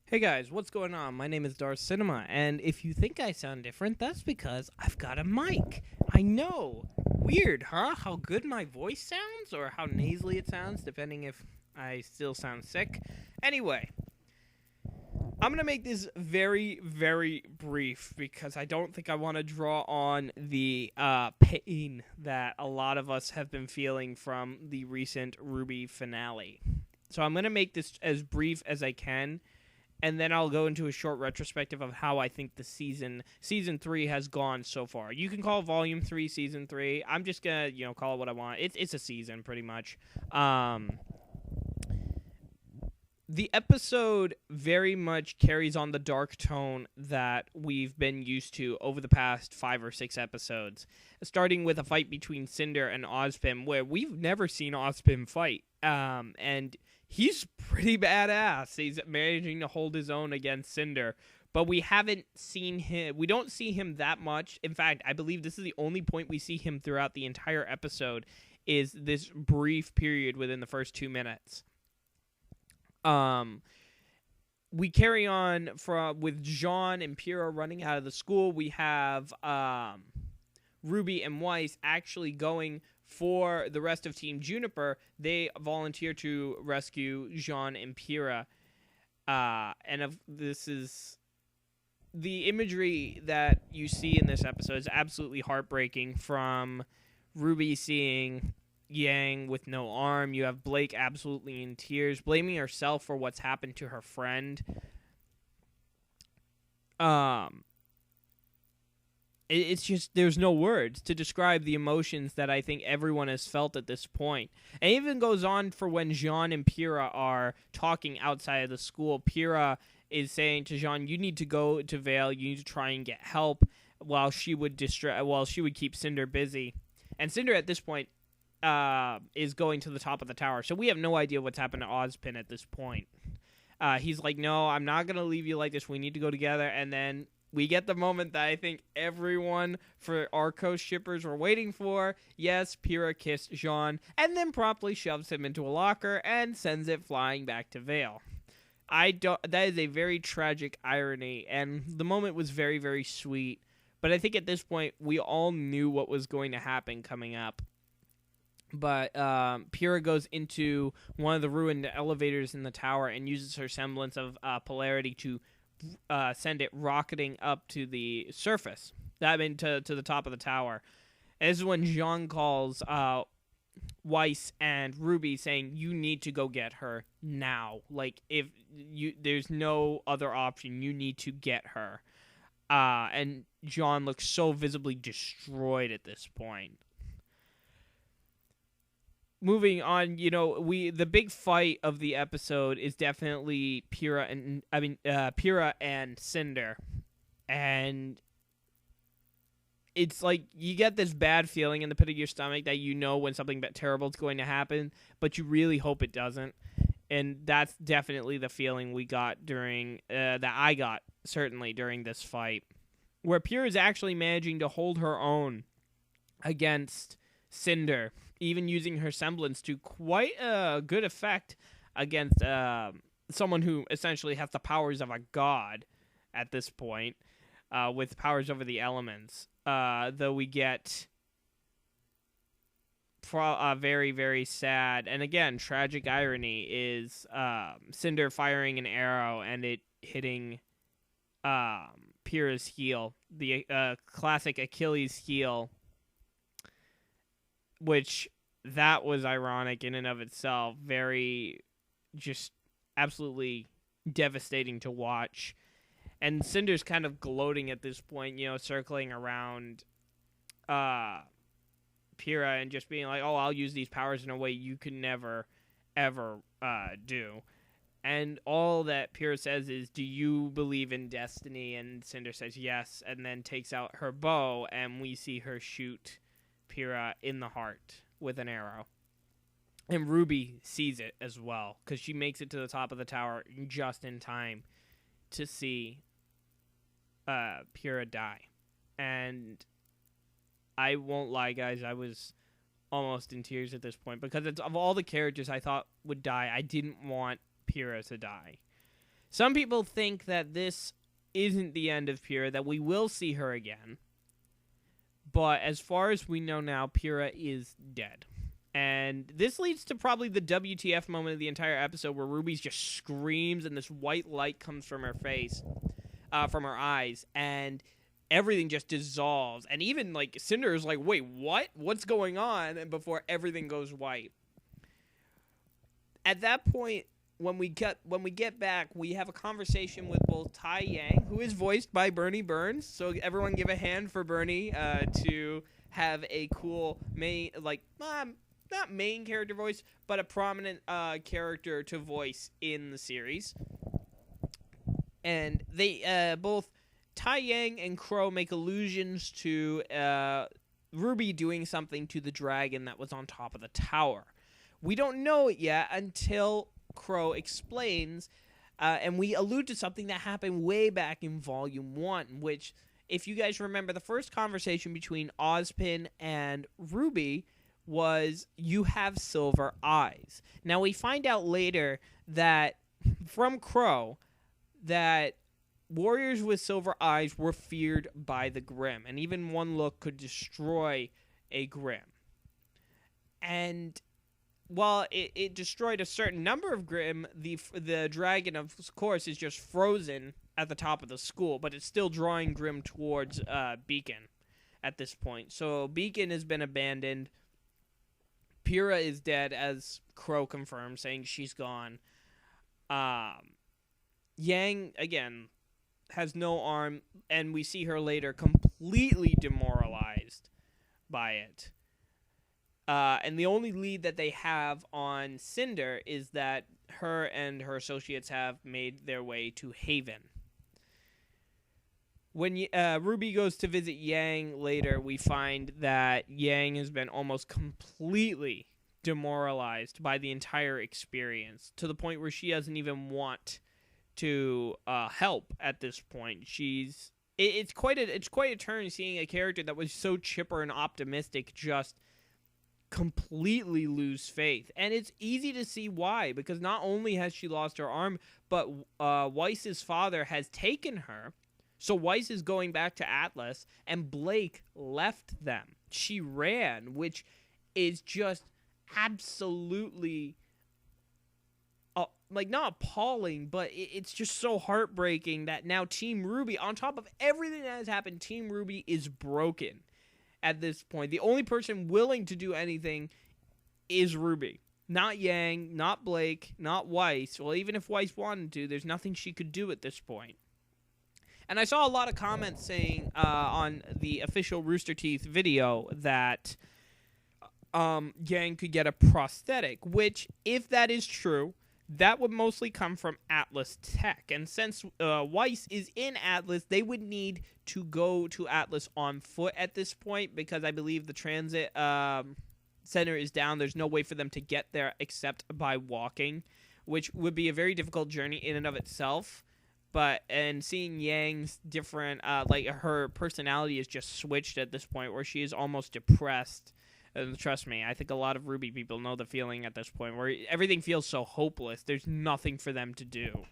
Hey guys, what's going on? My name is Darth Cinema, and if you think I sound different, that's because I've got a mic. I know. Weird, huh? How good my voice sounds, or how nasally it sounds, depending if I still sound sick. Anyway, I'm going to make this very, very brief because I don't think I want to draw on the pain that a lot of us have been feeling from the recent RWBY finale. So I'm going to make this as brief as I can, and then I'll go into a short retrospective of how I think the season 3 has gone so far. You can call Volume 3 Season 3. I'm just going to, call it what I want. It's a season, pretty much. The episode very much carries on the dark tone that we've been used to over the past 5 or 6 episodes, starting with a fight between Cinder and Ozpin, where we've never seen Ozpin fight. And he's pretty badass. He's managing to hold his own against Cinder, but we haven't seen him. We don't see him that much. In fact, I believe this is the only point we see him throughout the entire episode, is this brief period within the first 2 minutes. We carry on with Jean and Pyrrha running out of the school. We have Ruby and Weiss actually going for the rest of Team Juniper. They volunteer to rescue Jean and Pyrrha. This is the imagery that you see in this episode is absolutely heartbreaking. From Ruby seeing Yang with no arm, you have Blake absolutely in tears, blaming herself for what's happened to her friend. It's just, there's no words to describe the emotions that I think everyone has felt at this point. And it even goes on for when Jean and Pyrrha are talking outside of the school. Pyrrha is saying to Jean, you need to go to Vale, you need to try and get help, while she would keep Cinder busy. And Cinder at this point is going to the top of the tower. So we have no idea what's happened to Ozpin at this point. He's like, no, I'm not going to leave you like this. We need to go together. And then we get the moment that I think everyone for Arcos shippers were waiting for. Yes, Pyrrha kissed Jean and then promptly shoves him into a locker and sends it flying back to Vale. That is a very tragic irony, and the moment was very, very sweet. But I think at this point, we all knew what was going to happen coming up. But Pyrrha goes into one of the ruined elevators in the tower and uses her semblance of polarity to send it rocketing up to the surface. To the top of the tower. And this is when Jean calls Weiss and Ruby, saying, you need to go get her now. Like, there's no other option. You need to get her. And Jean looks so visibly destroyed at this point. Moving on, the big fight of the episode is definitely Pyrrha and Cinder, and it's like you get this bad feeling in the pit of your stomach that when something terrible is going to happen, but you really hope it doesn't, and that's definitely the feeling we got that I got certainly during this fight, where Pyrrha is actually managing to hold her own against Cinder, even using her semblance to quite a good effect against someone who essentially has the powers of a god at this point, with powers over the elements. Though we get very, very sad, and again, tragic irony is Cinder firing an arrow and it hitting Pyrrha's heel, the classic Achilles heel, which that was ironic in and of itself. Very, just absolutely devastating to watch. And Cinder's kind of gloating at this point, circling around Pyrrha and just being like, oh, I'll use these powers in a way you could never, ever do. And all that Pyrrha says is, do you believe in destiny? And Cinder says yes, and then takes out her bow, and we see her shoot Pyrrha in the heart with an arrow. And Ruby sees it as well, because she makes it to the top of the tower just in time to see Pyrrha die. And I won't lie, guys, I was almost in tears at this point, because of all the characters I thought would die, I didn't want Pyrrha to die. Some people think that this isn't the end of Pyrrha, that we will see her again. But as far as we know now, Pyrrha is dead. And this leads to probably the WTF moment of the entire episode, where Ruby just screams and this white light comes from her face, from her eyes, and everything just dissolves. And even like Cinder is like, wait, what? What's going on? And before everything goes white. At that point, when we get back, we have a conversation with both Tai Yang, who is voiced by Bernie Burns. So everyone give a hand for Bernie to have a cool not main character voice, but a prominent character to voice in the series. And they both Tai Yang and Crow make allusions to RWBY doing something to the dragon that was on top of the tower. We don't know it yet until Crow explains, and we allude to something that happened way back in Volume 1, which, if you guys remember, the first conversation between Ozpin and RWBY was, "You have silver eyes." Now, we find out later that, from Crow, that warriors with silver eyes were feared by the Grimm, and even one look could destroy a Grimm. And while it destroyed a certain number of Grimm, the dragon, of course, is just frozen at the top of the school, but it's still drawing Grimm towards Beacon at this point. So Beacon has been abandoned. Pyrrha is dead, as Crow confirmed, saying she's gone. Yang, again, has no arm, and we see her later completely demoralized by it. And the only lead that they have on Cinder is that her and her associates have made their way to Haven. When RWBY goes to visit Yang later, we find that Yang has been almost completely demoralized by the entire experience, to the point where she doesn't even want to help at this point. It's quite a turn seeing a character that was so chipper and optimistic just completely lose faith. And it's easy to see why, because not only has she lost her arm, but Weiss's father has taken her. So Weiss is going back to Atlas, and Blake left them. She ran, which is just absolutely, not appalling, but it's just so heartbreaking that now Team RWBY, on top of everything that has happened, Team RWBY is broken at this point. The only person willing to do anything is RWBY. Not Yang, not Blake, not Weiss. Well, even if Weiss wanted to, there's nothing she could do at this point. And I saw a lot of comments saying on the official Rooster Teeth video that Yang could get a prosthetic, which, if that is true, that would mostly come from Atlas Tech. And since Weiss is in Atlas, they would need to go to Atlas on foot at this point, because I believe the transit center is down. There's no way for them to get there except by walking, which would be a very difficult journey in and of itself. And seeing Yang's different, her personality is just switched at this point, where she is almost depressed. And trust me, I think a lot of RWBY people know the feeling at this point, where everything feels so hopeless. There's nothing for them to do.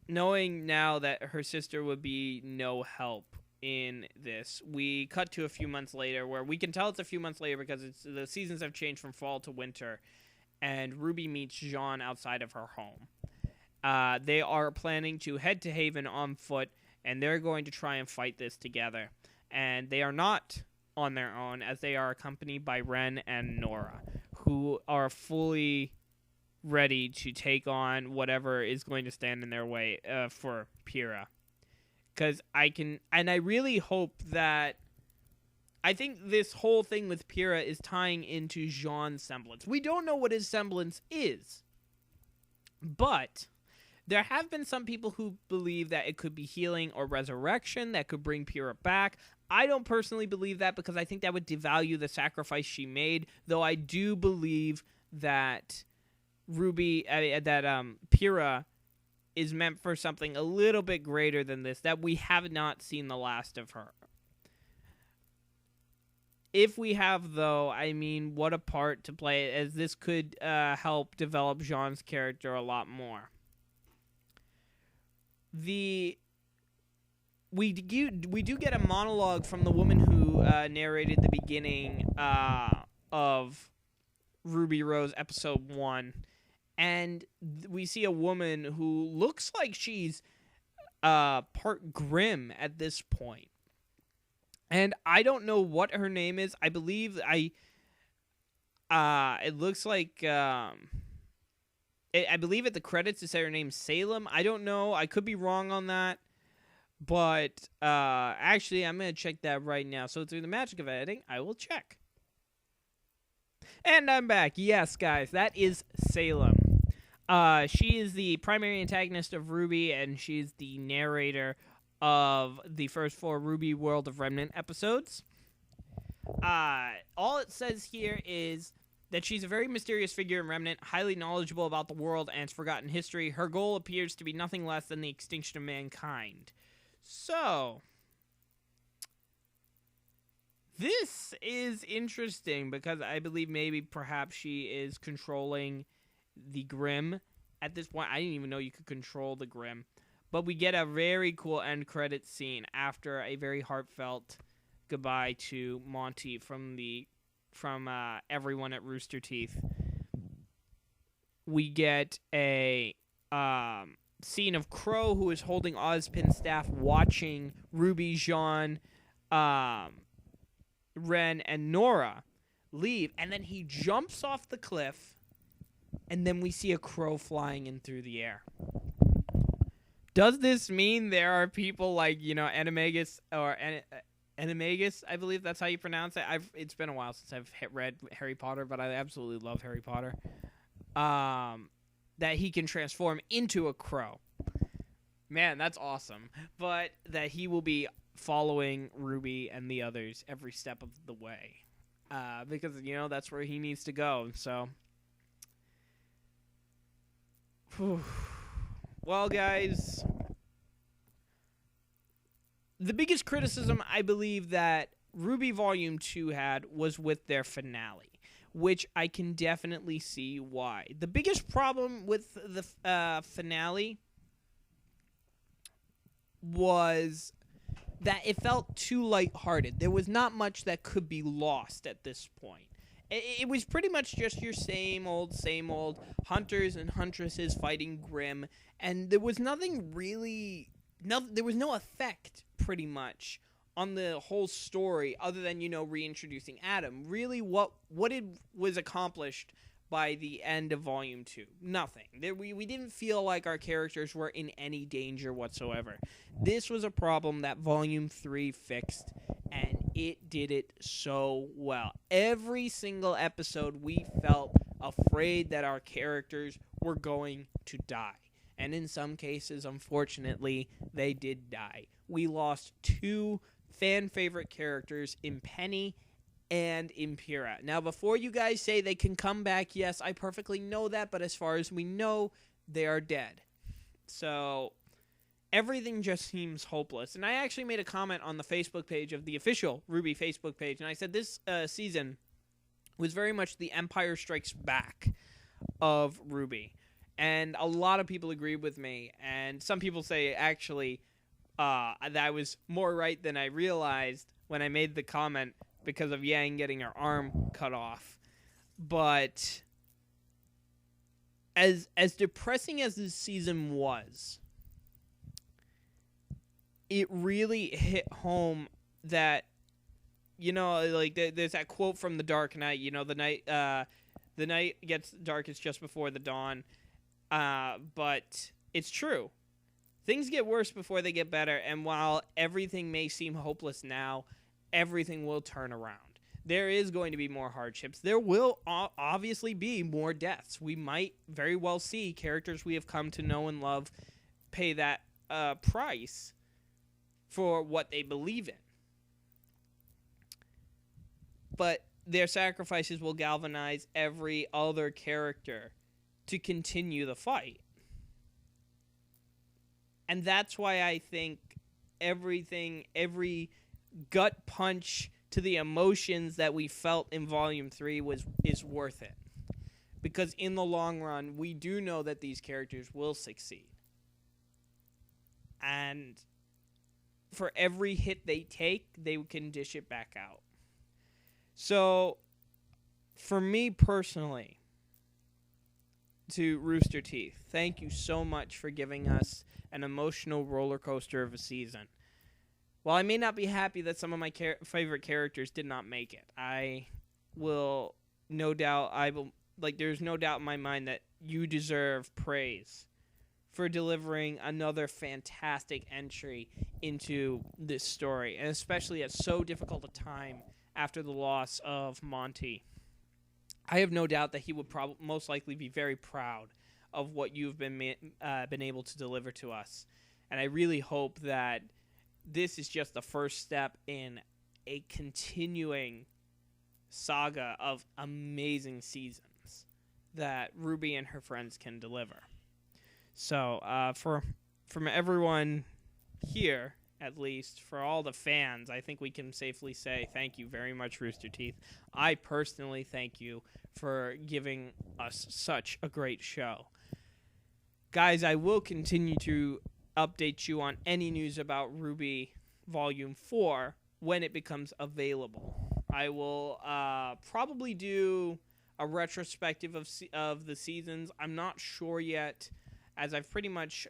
Knowing now that her sister would be no help in this, we cut to a few months later, where we can tell it's a few months later because the seasons have changed from fall to winter, and RWBY meets Jean outside of her home. They are planning to head to Haven on foot, and they're going to try and fight this together. And they are not on their own, as they are accompanied by Ren and Nora, who are fully ready to take on whatever is going to stand in their way for Pyrrha. Because I really hope that, I think this whole thing with Pyrrha is tying into Jean's semblance. We don't know what his semblance is, but there have been some people who believe that it could be healing or resurrection that could bring Pyrrha back. I don't personally believe that, because I think that would devalue the sacrifice she made, though I do believe that Pyrrha is meant for something a little bit greater than this, that we have not seen the last of her. if we have, though, I mean, what a part to play, as this could help develop Jean's character a lot more. We do get a monologue from the woman who narrated the beginning of Ruby Rose episode 1, and we see a woman who looks like she's part Grimm at this point. And I don't know what her name is. I believe it looks like I believe at the credits it said her name's Salem. I don't know. I could be wrong on that. But actually, I'm going to check that right now. So through the magic of editing, I will check. And I'm back. Yes, guys, that is Salem. She is the primary antagonist of RWBY, and she's the narrator of the first 4 RWBY World of Remnant episodes. All it says here is that she's a very mysterious figure in Remnant, highly knowledgeable about the world and its forgotten history. Her goal appears to be nothing less than the extinction of mankind. So, this is interesting because I believe maybe perhaps she is controlling the Grimm at this point. I didn't even know you could control the Grimm. But we get a very cool end credit scene after a very heartfelt goodbye to Monty from everyone at Rooster Teeth. We get a scene of Crow, who is holding Ozpin's staff, watching Ruby, Jean, Ren, and Nora leave, and then he jumps off the cliff, and then we see a crow flying in through the air. Does this mean there are people like, Animagus or Animagus? I believe that's how you pronounce it. It's been a while since I've read Harry Potter, but I absolutely love Harry Potter. That he can transform into a crow. Man, that's awesome. But that he will be following Ruby and the others every step of the way. Because, that's where he needs to go. So, well, guys, the biggest criticism I believe that RWBY Volume 2 had was with their finale, which I can definitely see why. The biggest problem with the finale was that it felt too lighthearted. There was not much that could be lost at this point. It was pretty much just your same old hunters and huntresses fighting Grimm, and there was nothing really... there was no effect, pretty much, on the whole story other than, reintroducing Adam. Really, what was accomplished by the end of Volume 2? Nothing. We didn't feel like our characters were in any danger whatsoever. This was a problem that Volume 3 fixed, and it did it so well. Every single episode, we felt afraid that our characters were going to die. And in some cases, unfortunately, they did die. We lost 2 fan-favorite characters in Penny and in Pyrrha. Now, before you guys say they can come back, yes, I perfectly know that, but as far as we know, they are dead. So, everything just seems hopeless. And I actually made a comment on the Facebook page of the official RWBY Facebook page, and I said this season was very much the Empire Strikes Back of RWBY. And a lot of people agreed with me, and some people say, actually, that I was more right than I realized when I made the comment because of Yang getting her arm cut off. But as depressing as this season was, it really hit home that, there's that quote from The Dark Knight, the night gets darkest just before the dawn. But it's true. Things get worse before they get better, and while everything may seem hopeless now, everything will turn around. There is going to be more hardships. There will obviously be more deaths. We might very well see characters we have come to know and love pay that price for what they believe in. But their sacrifices will galvanize every other character to continue the fight. And that's why I think every gut punch to the emotions that we felt in Volume 3 is worth it. Because in the long run, we do know that these characters will succeed. And for every hit they take, they can dish it back out. So, for me personally, to Rooster Teeth, thank you so much for giving us an emotional roller coaster of a season. While I may not be happy that some of my favorite characters did not make it, there's no doubt in my mind that you deserve praise for delivering another fantastic entry into this story, and especially at so difficult a time after the loss of Monty. I have no doubt that he would most likely be very proud of what you've been able to deliver to us. And I really hope that this is just the first step in a continuing saga of amazing seasons that Ruby and her friends can deliver. So, from everyone here, at least, for all the fans, I think we can safely say thank you very much, Rooster Teeth. I personally thank you for giving us such a great show. Guys, I will continue to update you on any news about RWBY Volume 4 when it becomes available. I will probably do a retrospective of the seasons. I'm not sure yet, as I've pretty much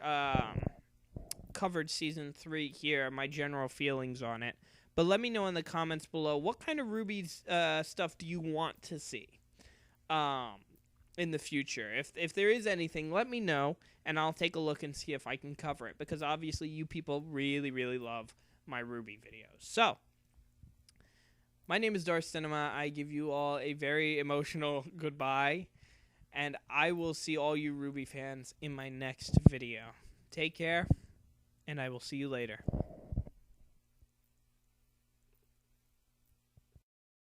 covered Season 3 here, my general feelings on it. But let me know in the comments below, what kind of RWBY stuff do you want to see in the future? If there is anything, let me know, and I'll take a look and see if I can cover it, because obviously you people really, really love my RWBY videos. So, my name is Darth Cinema. I give you all a very emotional goodbye, and I will see all you RWBY fans in my next video. Take care, and I will see you later.